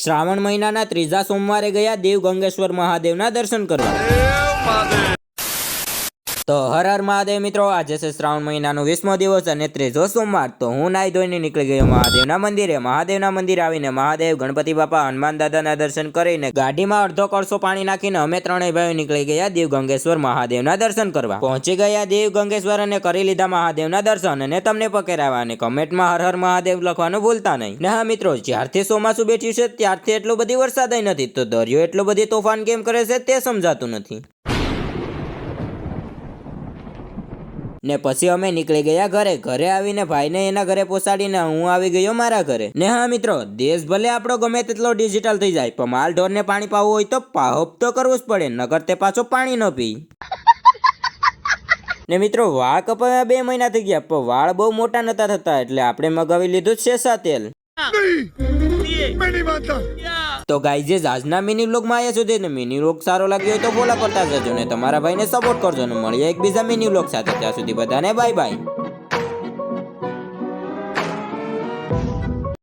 શ્રાવણ મહિનાના ત્રીજા સોમવારે ગયા દેવ ગંગેશ્વર મહાદેવના દર્શન કરવા। તો હર હર મહાદેવ મિત્રો, આજે છે શ્રાવણ મહિનાનો 20મો દિવસ અને ત્રીજો સોમવાર। તો હું નાઈ ધોઈને નીકળી ગયો મહાદેવના મંદિરે। મહાદેવના મંદિર આવીને મહાદેવ, ગણપતિ બાપા, હનુમાન દાદાના દર્શન કરીને ગાડીમાં અડધો કળસો પાણી નાખીને અમે ત્રણેય ભાઈઓ નીકળી ગયા દેવ ગંગેશ્વર મહાદેવના દર્શન કરવા। પહોંચી ગયા દેવ ગંગેશ્વર અને કરી લીધા મહાદેવના દર્શન અને તમને પકેરાવા। અને કમેન્ટમાં હર હર મહાદેવ લખવાનું ભૂલતા નહીં। ને હા મિત્રો, જ્યારથી ચોમાસું બેઠ્યું છે ત્યારથી એટલો બધી વરસાદ નથી, તો દરિયો એટલો બધી તોફાન કેમ કરે છે તે સમજાતું નથી। ને પછી અમે નીકળી ગયા ઘરે આવીને ભાઈને એના ઘરે પહોંચાડીને હું આવી ગયો મારા ઘરે। ને હા મિત્રો, દેશ ભલે આપણો ગમે તેટલો ડિજિટલ થઈ જાય, પણ માલ ઢોરને પાણી પાવું હોય તો પાહપ તો કરવું જ પડે, નકર તે પાછો પાણી ન પી। ને મિત્રો, વાળ કપાવ્યા 2 મહિના થઈ ગયા, પણ વાળ બહુ મોટા નતા થતા, એટલે આપણે મગાવી લીધું શેષા તેલ। તો ગાઈઝ, આજના મિની વ્લોગમાં આવ્યા સુધી ને મિની વ્લોગ સારો લાગ્યો હોય તો ફોલો કરતા જજો ને તમારા ભાઈને સપોર્ટ કરજો ને મળીએ એક બીજા મિની વ્લોગ સાથે। ત્યાં સુધી બધાને બાય બાય।